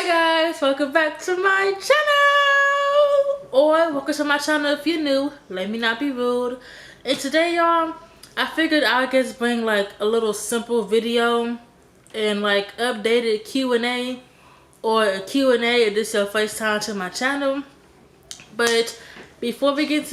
guys, welcome back to my channel, or welcome to my channel if you're new. Let me not be rude. And today, y'all, I figured I'd just bring like a little simple video and like updated Q&A, or a Q&A if this is your first time to my channel. But before we get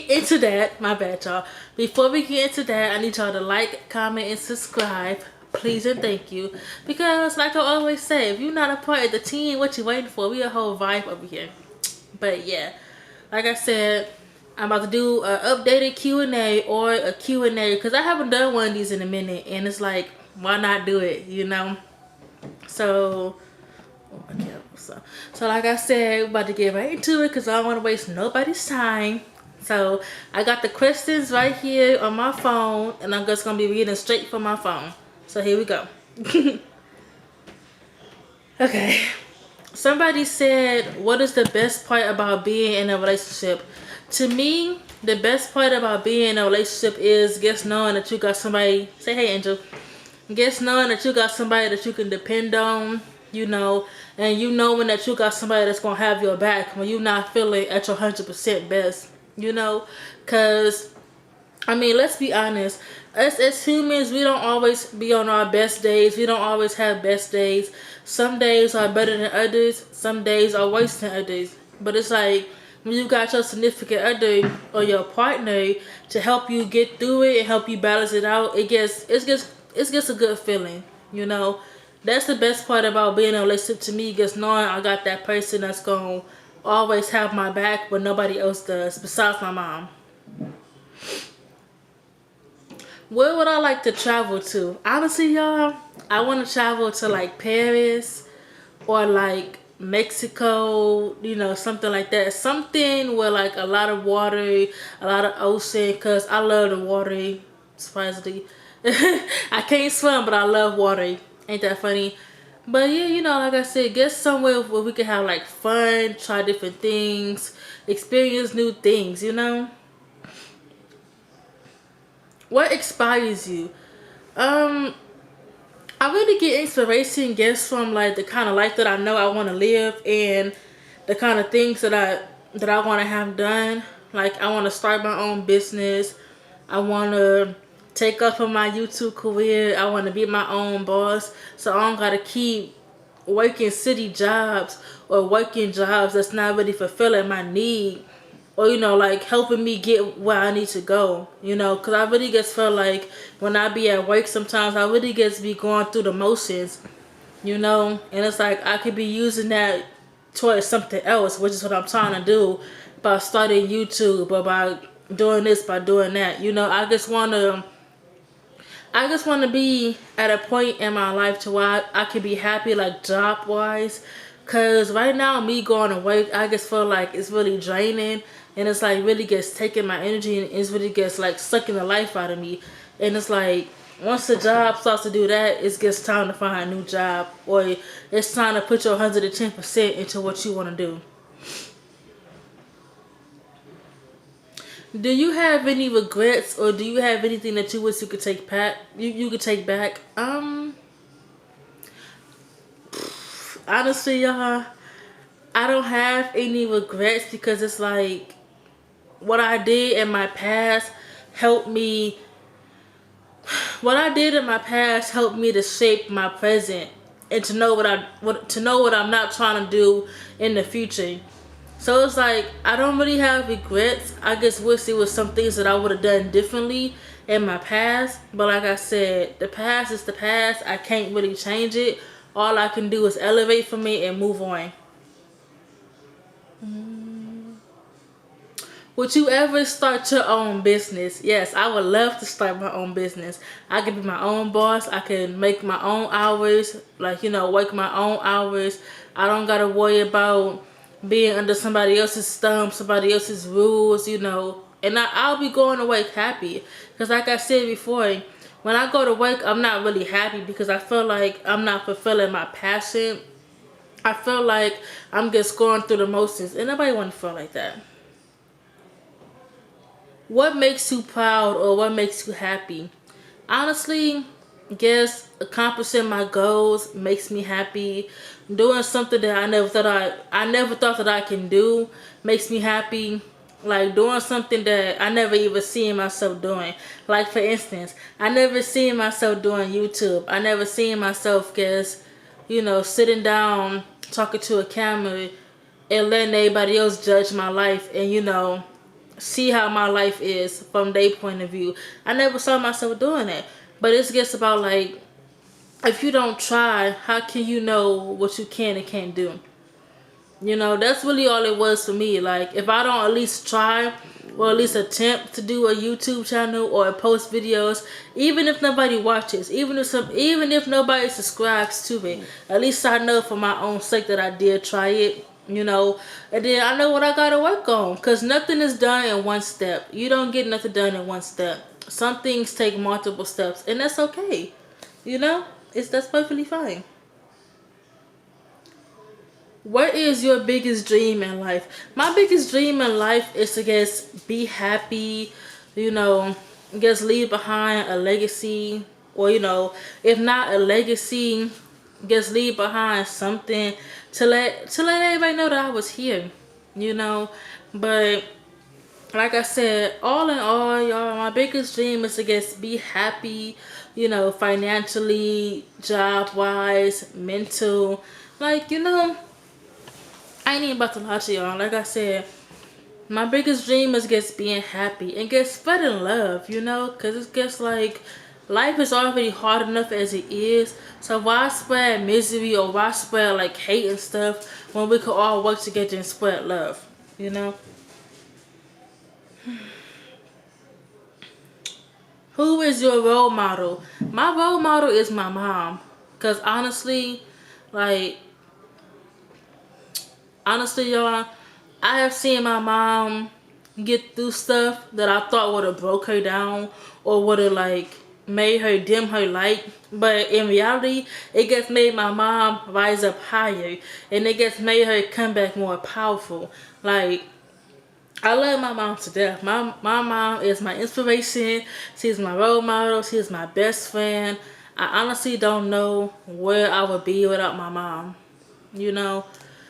into that, my bad, y'all. Before we get into that, I need y'all to like, comment, and subscribe. Please and thank you. Because like I always say, if you're not a part of the team, what you waiting for? We a whole vibe over here. But yeah, like I said, I'm about to do an updated Q&A or a Q&A because I haven't done one of these in a minute, and it's like, why not do it, you know? So so like I said, we're about to get right into it because I don't want to waste nobody's time. So I got the questions right here on my phone, and I'm just gonna be reading straight from my phone. So here we go. Okay. Somebody said, what is the best part about being in a relationship? To me, the best part about being in a relationship is just knowing that you got somebody. Say hey, Angel. Just knowing that you got somebody that you can depend on, you know, and you knowing that you got somebody that's gonna have your back when you're not feeling at your 100% best, you know. Because I mean, let's be honest, us as humans, we don't always be on our best days. We don't always have best days. Some days are better than others, some days are worse than others. But it's like when you got your significant other or your partner to help you get through it and help you balance it out, it's just a good feeling, you know. That's the best part about being in a relationship to me, just knowing I got that person that's gonna always have my back when nobody else does besides my mom. Where would I like to travel to? Honestly, y'all, I want to travel to like Paris or like Mexico, you know, something like that. Something with like a lot of water, a lot of ocean, because I love the water, surprisingly. I can't swim, but I love water. Ain't that funny? But yeah, you know, like I said, get somewhere where we can have like fun, try different things, experience new things, you know? What inspires you? I really get inspiration just from like the kind of life that I know I want to live, and the kind of things that I want to have done. Like I want to start my own business. I want to take up on my YouTube career. I want to be my own boss, so I don't gotta keep working city jobs or working jobs that's not really fulfilling my need, or you know, like helping me get where I need to go, you know. Because I really just feel like when I be at work sometimes I really just be going through the motions, you know. And it's like I could be using that towards something else, which is what I'm trying to do by starting YouTube, or by doing this, by doing that, you know. I just want to be at a point in my life to where I can be happy, like job wise. Cause right now me going to work, I just feel like it's really draining, and it's like really gets taking my energy, and it's really gets like sucking the life out of me. And it's like once the job starts to do that, it gets time to find a new job, or it's time to put your 110% into what you want to do. Do you have any regrets, or do you have anything that you wish you could take back? You could take back. Honestly, y'all, I don't have any regrets, because it's like what I did in my past helped me. What I did in my past helped me to shape my present, and to know what I'm not trying to do in the future. So it's like I don't really have regrets. I just wish there was some things that I would have done differently in my past. But like I said, the past is the past. I can't really change it. All I can do is elevate from it and move on. Would you ever start your own business? Yes, I would love to start my own business. I could be my own boss. I can make my own hours. Like, you know, work my own hours. I don't got to worry about being under somebody else's thumb, somebody else's rules, you know. And I'll be going to work happy. Because like I said before, when I go to work, I'm not really happy, because I feel like I'm not fulfilling my passion. I feel like I'm just going through the motions. And nobody want to feel like that. What makes you proud, or what makes you happy? Honestly, guess accomplishing my goals makes me happy. Doing something that I never thought that I can do makes me happy. Like doing something that I never even seen myself doing. Like for instance, I never seen myself doing YouTube. I never seen myself guess, sitting down talking to a camera and letting everybody else judge my life and see how my life is from their point of view. I never saw myself doing that. But it's just about like, if you don't try, how can you know what you can and can't do? That's really all it was for me. Like, if I don't at least try or at least attempt to do a YouTube channel or post videos, even if nobody watches, even if nobody subscribes to it, at least I know for my own sake that I did try it. And then I know what I gotta work on, because nothing is done in one step. You don't get nothing done in one step. Some things take multiple steps, and that's okay. That's perfectly fine. What is your biggest dream in life? My biggest dream in life is to just be happy, you know, just leave behind a legacy, or if not a legacy, just leave behind something to let everybody know that I was here, you know. But like I said, all in all, y'all, my biggest dream is to just be happy, financially, job wise, mental, like I ain't even about to lie to y'all. Like I said, my biggest dream is just being happy and get spreading love, because it's just like life is already hard enough as it is. So why spread misery or why spread like hate and stuff when we could all work together and spread love, you know? Who is your role model? My role model is my mom. Because like, honestly, y'all, I have seen my mom get through stuff that I thought would have broke her down or would have like made her dim her light. But in reality, it gets made my mom rise up higher, and it gets made her come back more powerful. Like, I love my mom to death. My mom is my inspiration. She's my role model. She's my best friend. I honestly don't know where I would be without my mom, you know?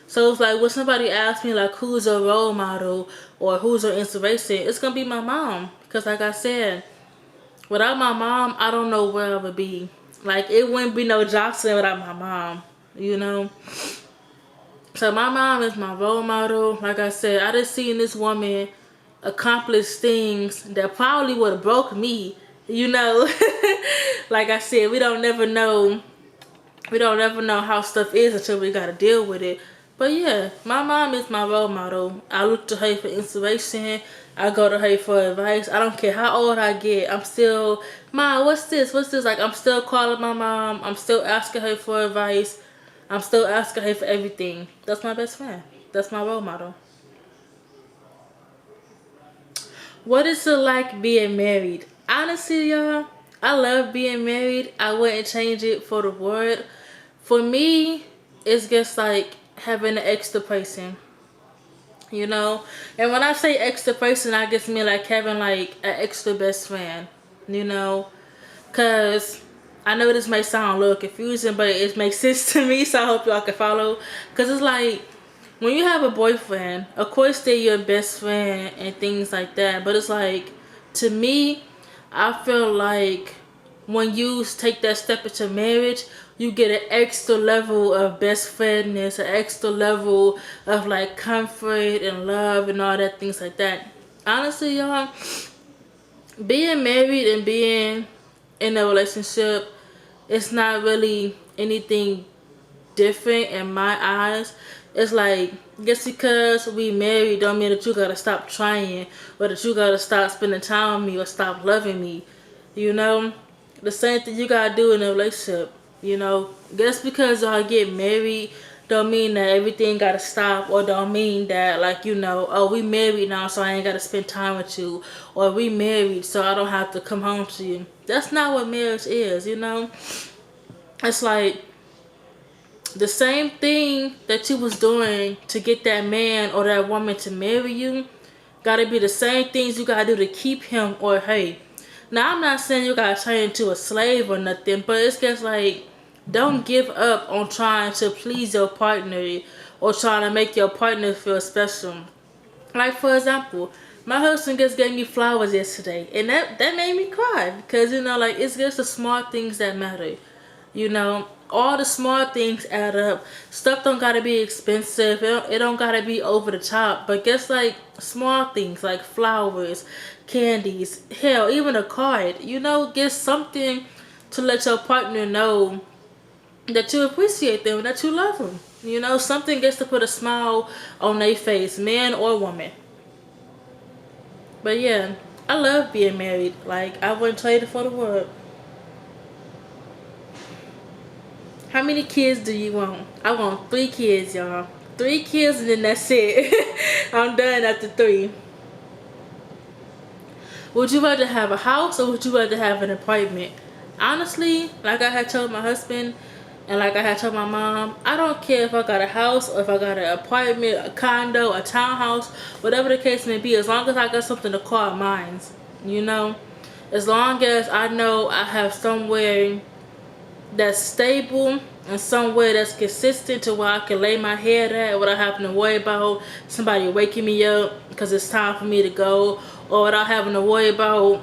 So it's like when somebody asks me like who's a role model or who's your inspiration, it's gonna be my mom. Because like I said, without my mom, I don't know where I would be. Like, it wouldn't be no Jocelyn without my mom, you know? So my mom is my role model. Like I said, I just seen this woman accomplish things that probably would have broke me, you know? Like I said, we don't never know how stuff is until we gotta deal with it. But yeah, my mom is my role model. I look to her for inspiration. I go to her for advice. I don't care how old I get. I'm still, Mom, what's this? What's this? Like, I'm still calling my mom. I'm still asking her for advice. I'm still asking her for everything. That's my best friend. That's my role model. What is it like being married? Honestly, y'all, I love being married. I wouldn't change it for the world. For me, it's just like having an extra person, you know? And when I say extra person, I just mean like having like an extra best friend, you know? Because I know this may sound a little confusing, but it makes sense to me, so I hope y'all can follow. Because it's like, when you have a boyfriend, of course they're your best friend and things like that. But it's like, to me, I feel like when you take that step into marriage, you get an extra level of best friendness, an extra level of like comfort and love and all that, things like that. Honestly, y'all, being married and being in a relationship, it's not really anything different in my eyes. It's like, just because we married don't mean that you gotta stop trying or that you gotta stop spending time with me or stop loving me, you know? The same thing you gotta do in a relationship, you know? Just because y'all get married don't mean that everything gotta stop, or don't mean that like, oh, we married now so I ain't gotta spend time with you, or we married so I don't have to come home to you. That's not what marriage is, you know? It's like the same thing that you was doing to get that man or that woman to marry you gotta be the same things you gotta do to keep him or her. Now I'm not saying you gotta turn into a slave or nothing, but it's just like, don't give up on trying to please your partner or trying to make your partner feel special. Like for example, my husband just gave me flowers yesterday, and that made me cry because like it's just the small things that matter. All the small things add up. Stuff don't gotta be expensive. It don't gotta be over the top. But just like small things like flowers, candies, hell, even a card. Get something to let your partner know that you appreciate them, that you love them. Something gets to put a smile on their face, man or woman. But yeah, I love being married. Like, I wouldn't trade it for the world. How many kids do you want? I want 3 kids, y'all. 3 kids and then that's it. I'm done after 3. Would you rather have a house or would you rather have an apartment? Honestly, like I had told my husband and like I had told my mom, I don't care if I got a house or if I got an apartment, a condo, a townhouse, whatever the case may be, as long as I got something to call mine. As long as I know I have somewhere that's stable and somewhere that's consistent to where I can lay my head at without having to worry about somebody waking me up because it's time for me to go, or without having to worry about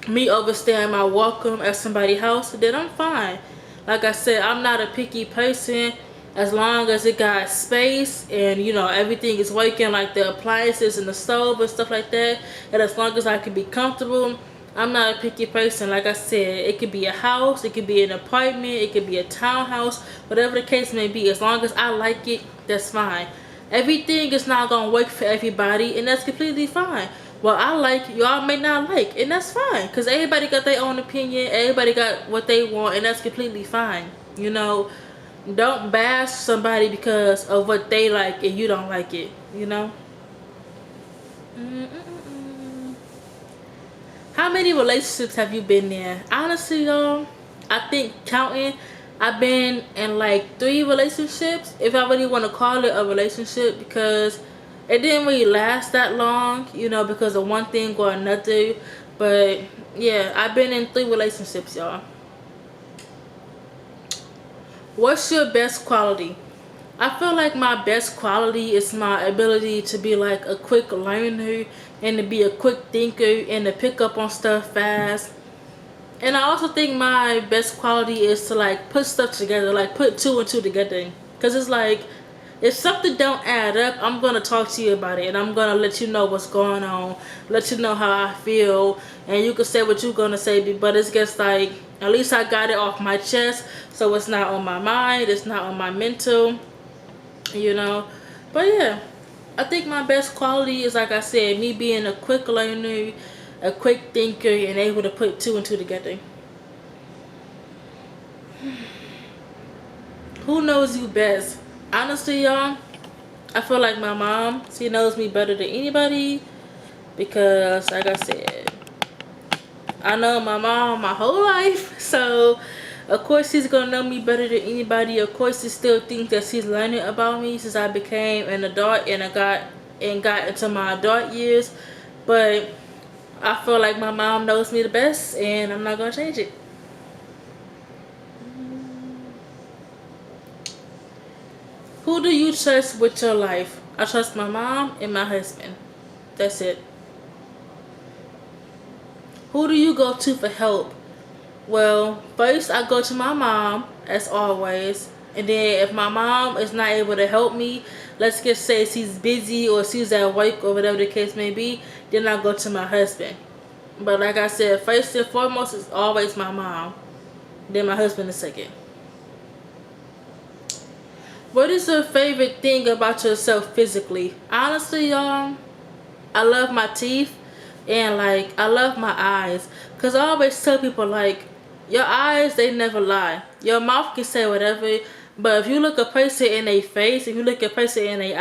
me overstaying my welcome at somebody's house, then I'm fine. Like I said, I'm not a picky person. As long as it got space and everything is working, like the appliances and the stove and stuff like that, and as long as I can be comfortable, I'm not a picky person. Like I said, it could be a house, it could be an apartment, it could be a townhouse, whatever the case may be. As long as I like it, that's fine. Everything is not gonna work for everybody, and that's completely fine. What I like, y'all may not like, and that's fine. Because everybody got their own opinion, everybody got what they want, and that's completely fine. Don't bash somebody because of what they like and you don't like it, How many relationships have you been in? Honestly, though, I think counting, I've been in like 3 relationships, if I really want to call it a relationship, because it didn't really last that long, because of one thing or another. But yeah, I've been in 3 relationships, y'all. What's your best quality? I feel like my best quality is my ability to be like a quick learner and to be a quick thinker and to pick up on stuff fast. And I also think my best quality is to like put stuff together, like put 2 and 2 together. Cause it's like, if something don't add up, I'm gonna talk to you about it and I'm gonna let you know what's going on, let you know how I feel, and you can say what you're gonna say. But it's just like, at least I got it off my chest, so it's not on my mind, it's not on my mental. But yeah, I think my best quality is, like I said, me being a quick learner, a quick thinker, and able to put 2 and 2 together. Who knows you best? Honestly, y'all, I feel like my mom, she knows me better than anybody, because like I said, I know my mom my whole life, so of course she's gonna know me better than anybody. Of course, she still thinks that she's learning about me since I became an adult and got into my adult years. But I feel like my mom knows me the best, and I'm not gonna change it. Who do you trust with your life? I trust my mom and my husband. That's it. Who do you go to for help? Well, first I go to my mom, as always. And then if my mom is not able to help me, let's just say she's busy or she's at work or whatever the case may be, then I go to my husband. But like I said, first and foremost is always my mom. Then my husband is second. What is your favorite thing about yourself physically? Honestly, y'all, I love my teeth and like I love my eyes. Cause I always tell people like, your eyes, they never lie. Your mouth can say whatever, but if you look a person in their face, if you look a person in their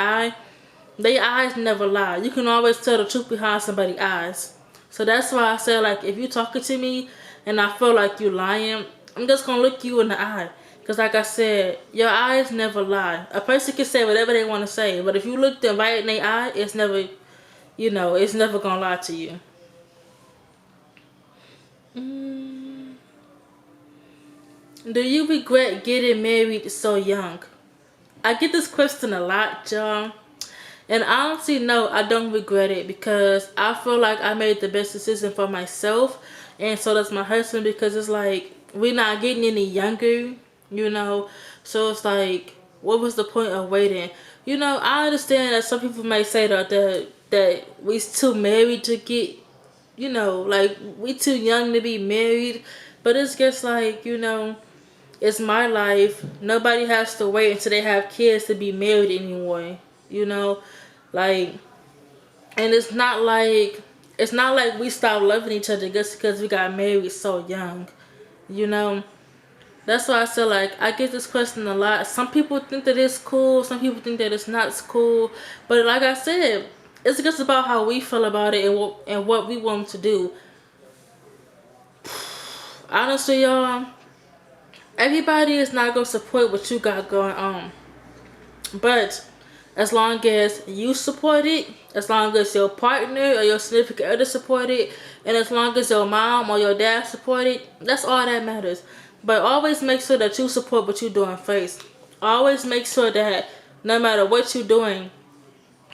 eyes never lie. You can always tell the truth behind somebody's eyes. So that's why I say, like, if you talking to me and I feel like you lying, I'm just gonna look you in the eye. Cause like I said, your eyes never lie. A person can say whatever they want to say, but if you look them right in their eye, it's never, it's never gonna lie to you. Mm, do you regret getting married so young? I get this question a lot, y'all. And honestly, no, I don't regret it because I feel like I made the best decision for myself. And so does my husband because it's like we're not getting any younger, you know? So it's like, what was the point of waiting? You know, I understand that some people may say that we too married to get, you know, like we too young to be married. But it's just like, you know, it's my life. Nobody has to wait until they have kids to be married anymore. You know, like, and it's not like we stopped loving each other just because we got married so young. You know, that's why I feel like I get this question a lot. Some people think that it's cool. Some people think that it's not cool. But like I said, it's just about how we feel about it and what we want to do. Honestly, y'all, everybody is not gonna support what you got going on. But as long as you support it, as long as your partner or your significant other support it, and as long as your mom or your dad support it, that's all that matters. But always make sure that you support what you're doing first. Always make sure that no matter what you're doing,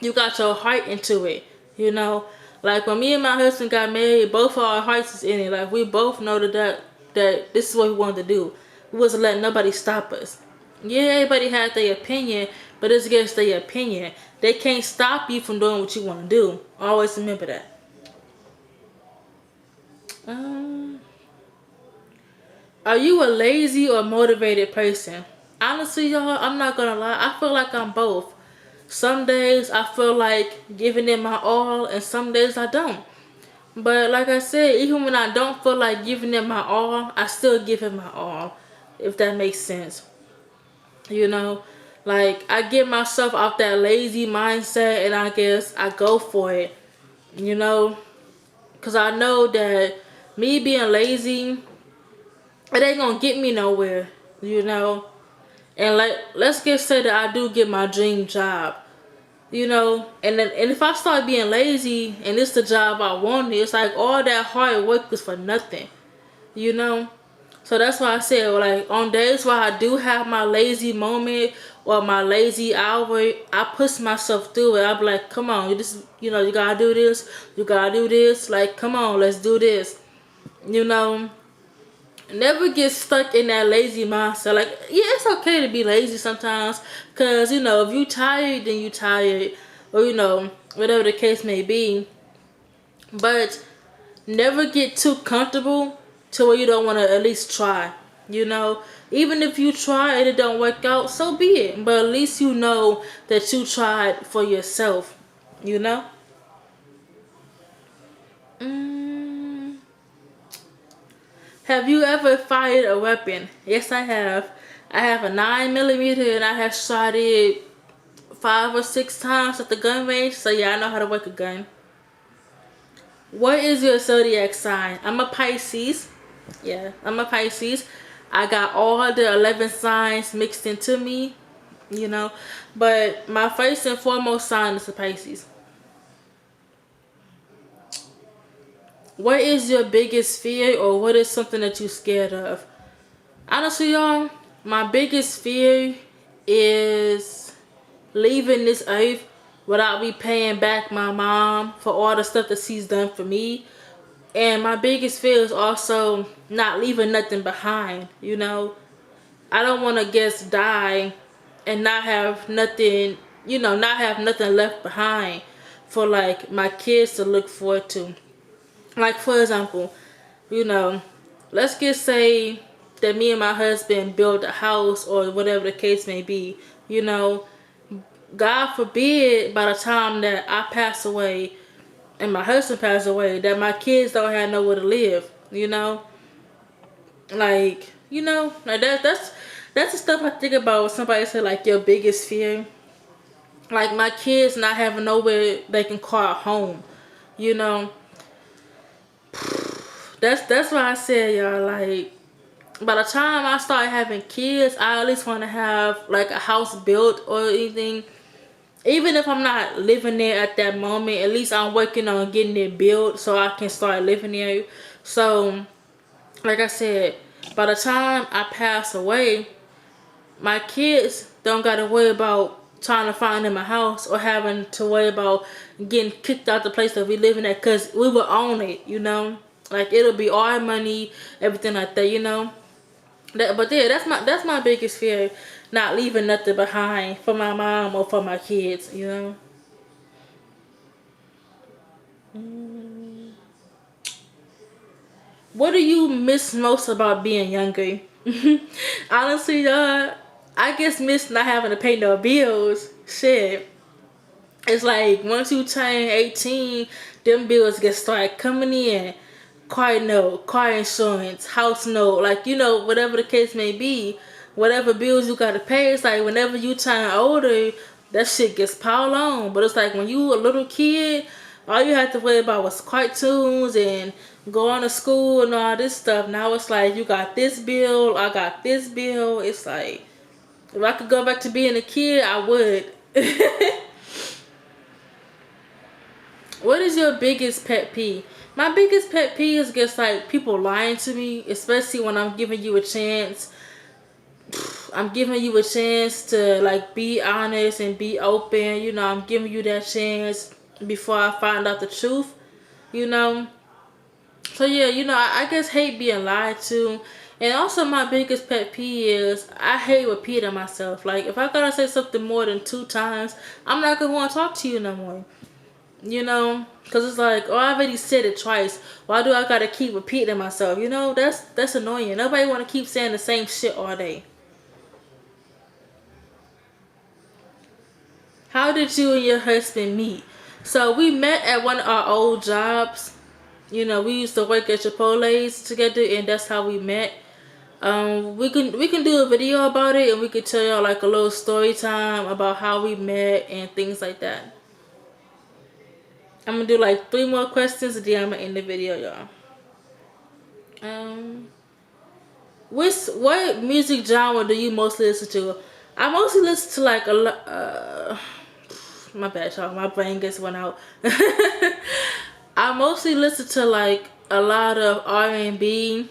you got your heart into it. You know, like when me and my husband got married, both of our hearts is in it. Like we both know that this is what we wanted to do. We wasn't letting nobody stop us. Yeah, everybody had their opinion, but it's against their opinion. They can't stop you from doing what you want to do. Always remember that. Um, are you a lazy or motivated person? Honestly, y'all, I'm not gonna lie. I feel like I'm both. Some days I feel like giving it my all, and some days I don't. But like I said, even when I don't feel like giving it my all, I still give it my all. If that makes sense. You know, like I get myself off that lazy mindset and I guess I go for it. You know, because I know that me being lazy, it ain't gonna get me nowhere. You know, and like let's just say that I do get my dream job. You know, and if I start being lazy and it's the job I wanted, it's like all that hard work was for nothing. You know, so that's why I said, like, on days where I do have my lazy moment or my lazy hour, I push myself through it. I be like, come on, you know, you gotta do this, you gotta do this. Like, come on, let's do this. You know, never get stuck in that lazy mindset. Like, yeah, it's okay to be lazy sometimes, cause you know, if you tired, then you tired, or you know, whatever the case may be. But never get too comfortable to where you don't want to at least try. You know, even if you try and it don't work out, so be it. But at least you know that you tried for yourself. You know. Mm. Have you ever fired a weapon? Yes, I have. I have a 9mm and I have shot it 5 or 6 times at the gun range. So yeah, I know how to work a gun. What is your zodiac sign? I'm a Pisces. Yeah, I'm a Pisces. I got all the 11 signs mixed into me, you know. But my first and foremost sign is a Pisces. What is your biggest fear, or what is something that you're scared of? Honestly, y'all, my biggest fear is leaving this earth without me paying back my mom for all the stuff that she's done for me. And my biggest fear is also not leaving nothing behind, you know. I don't want to just die and not have nothing, you know, not have nothing left behind for like my kids to look forward to. Like for example, you know, let's just say that me and my husband build a house or whatever the case may be, you know, God forbid by the time that I pass away and my husband passed away, that my kids don't have nowhere to live, you know? Like, you know, like that's the stuff I think about when somebody say like your biggest fear. Like my kids not having nowhere they can call home, you know? That's why I said, y'all, like by the time I start having kids, I at least want to have like a house built or anything. Even if I'm not living there at that moment, at least I'm working on getting it built so I can start living there. So like I said, by the time I pass away, my kids don't gotta worry about trying to find them a house or having to worry about getting kicked out the place that we live in at, because we will own it, you know. Like it'll be our money, everything like that, you know. But yeah, that's my biggest fear, not leaving nothing behind for my mom or for my kids, you know. What do you miss most about being younger? Honestly, I guess miss not having to pay no bills. Shit. It's like once you turn 18, them bills get started coming in. Car note, car insurance, house note, like, you know, whatever the case may be, whatever bills you gotta pay, it's like whenever you turn older, that shit gets piled on. But it's like when you a little kid, all you had to worry about was cartoons and going to school and all this stuff. Now it's like you got this bill, I got this bill. It's like if I could go back to being a kid, I would. What is your biggest pet peeve? My biggest pet peeve is just like people lying to me, especially when I'm giving you a chance. I'm giving you a chance to like be honest and be open. You know, I'm giving you that chance before I find out the truth. You know. So yeah, you know, I just hate being lied to. And also my biggest pet peeve is I hate repeating myself. Like if I gotta say something more than 2 times, I'm not gonna want to talk to you no more. You know, because it's like, oh, I already said it twice. Why do I gotta keep repeating myself? You know, that's annoying. Nobody want to keep saying the same shit all day. How did you and your husband meet? So we met at one of our old jobs. You know, we used to work at Chipotle's together, and that's how we met. We can do a video about it, and we could tell y'all like a little story time about how we met and things like that. I'm gonna do like 3 more questions, and then I'm gonna end the video, y'all. Um, what music genre do you mostly listen to? I mostly listen to like a lot. My bad, y'all. My brain gets one out. I mostly listen to like a lot of R&B,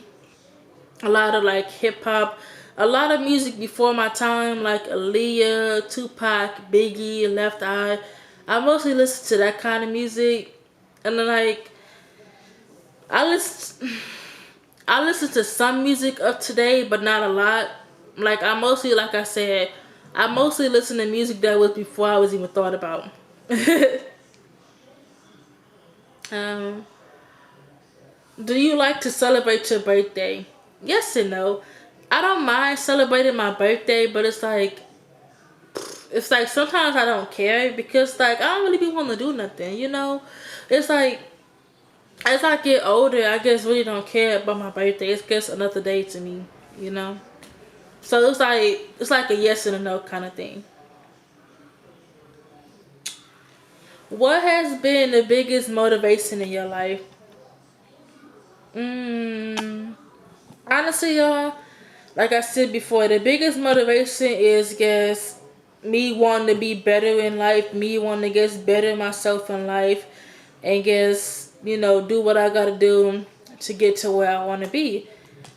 a lot of like hip hop, a lot of music before my time, like Aaliyah, Tupac, Biggie, Left Eye. I mostly listen to that kind of music, and then like I listen. I listen to some music of today, but not a lot. Like I mostly, like I said, I mostly listen to music that was before I was even thought about. um, do you like to celebrate your birthday? Yes and no. I don't mind celebrating my birthday, but it's like sometimes I don't care because like I don't really be wanting to do nothing, you know. It's like as I get older, I just really don't care about my birthday. It's just another day to me, you know. So it's like a yes and a no kind of thing. What has been the biggest motivation in your life? Mm, honestly, y'all, like I said before, the biggest motivation is just me wanting to be better in life, me wanting to get better myself in life, and just do what I gotta do to get to where I want to be.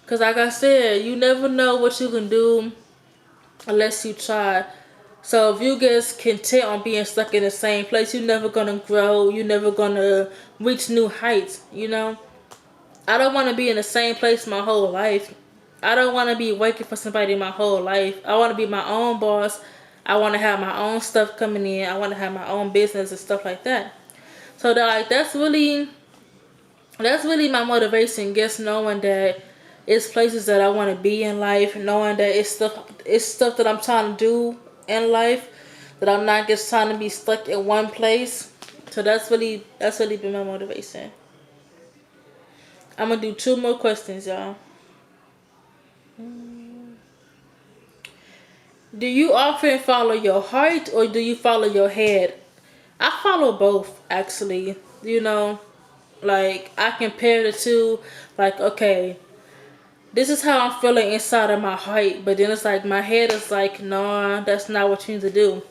Cause like I said, you never know what you can do unless you try. So if you get content on being stuck in the same place, you're never gonna grow. You're never gonna reach new heights. You know, I don't want to be in the same place my whole life. I don't want to be working for somebody my whole life. I want to be my own boss. I want to have my own stuff coming in. I want to have my own business and stuff like that. So that like that's really my motivation. Just knowing that it's places that I want to be in life, knowing that it's stuff that I'm trying to do in life, that I'm not just trying to be stuck in one place. So that's really been my motivation. I'm gonna do 2 more questions, y'all. Do you often follow your heart or do you follow your head? I follow both actually. Like I compare the two. Like okay, this is how I'm feeling inside of my heart, but then it's like my head is like, no, that's not what you need to do,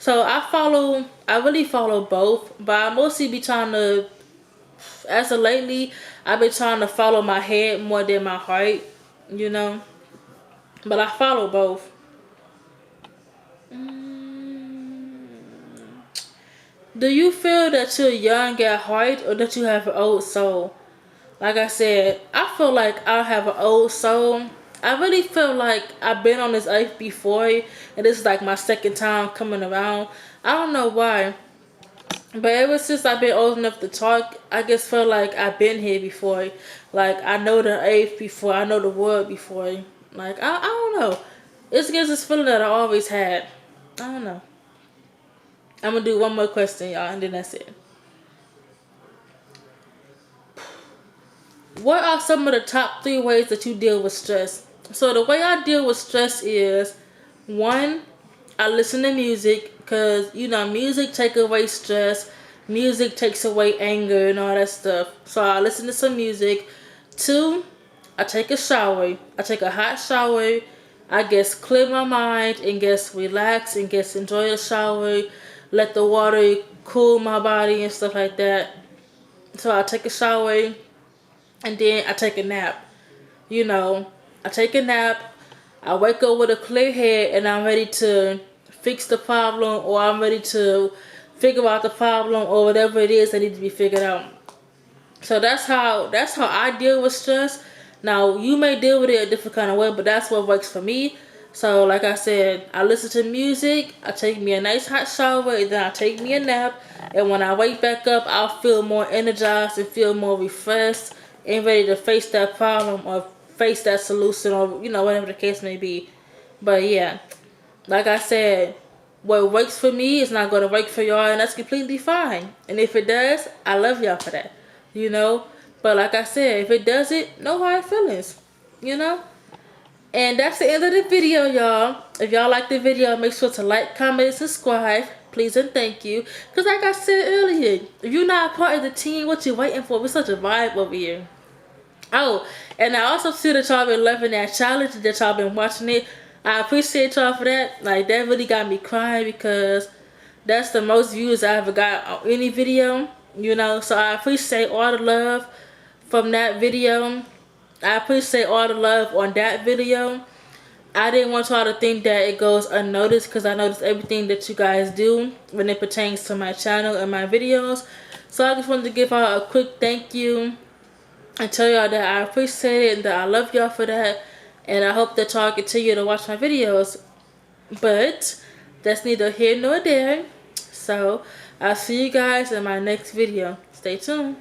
So I really follow both, but I mostly be trying to as of lately, I've been trying to follow my head more than my heart, you know. But I follow both. Do you feel that you're young at heart or that you have an old soul? Like I said, I feel like I have an old soul. I really feel like I've been on this earth before, and this is like my second time coming around. I don't know why, but ever since I've been old enough to talk, I just feel like I've been here before. Like I know the earth before, I know the world before. Like I don't know. It's just this feeling that I always had. I don't know. I'm gonna do one more question, y'all, and then that's it. What are some of the top 3 ways that you deal with stress? So the way I deal with stress is, one, I listen to music because, you know, music take away stress. Music takes away anger and all that stuff. So I listen to some music. 2, I take a shower. I take a hot shower. I guess clear my mind and guess relax and guess enjoy the shower. Let the water cool my body and stuff like that. So I take a shower and then I take a nap. You know, I take a nap. I wake up with a clear head and I'm ready to fix the problem, or I'm ready to figure out the problem, or whatever it is that needs to be figured out. So that's how I deal with stress. Now you may deal with it a different kind of way, but that's what works for me. So like I said, I listen to music, I take me a nice hot shower, and then I take me a nap. And when I wake back up, I'll feel more energized and feel more refreshed and ready to face that problem or face that solution, or you know, whatever the case may be. But yeah, like I said, what works for me is not going to work for y'all, and that's completely fine. And if it does, I love y'all for that, you know. But like I said, if it doesn't, no hard feelings, you know. And that's the end of the video, y'all. If y'all like the video, make sure to like, comment, and subscribe. Please and thank you. Because like I said earlier, if you're not a part of the team, what you waiting for? We're such a vibe over here. Oh, and I also see that y'all been loving that challenge, that y'all been watching it. I appreciate y'all for that. Like, that really got me crying because that's the most views I ever got on any video, you know. So I appreciate all the love from that video. I appreciate all the love on that video. I didn't want y'all to think that it goes unnoticed, because I notice everything that you guys do when it pertains to my channel and my videos. So I just wanted to give y'all a quick thank you and tell y'all that I appreciate it and that I love y'all for that. And I hope that y'all continue to watch my videos. But that's neither here nor there. So I'll see you guys in my next video. Stay tuned.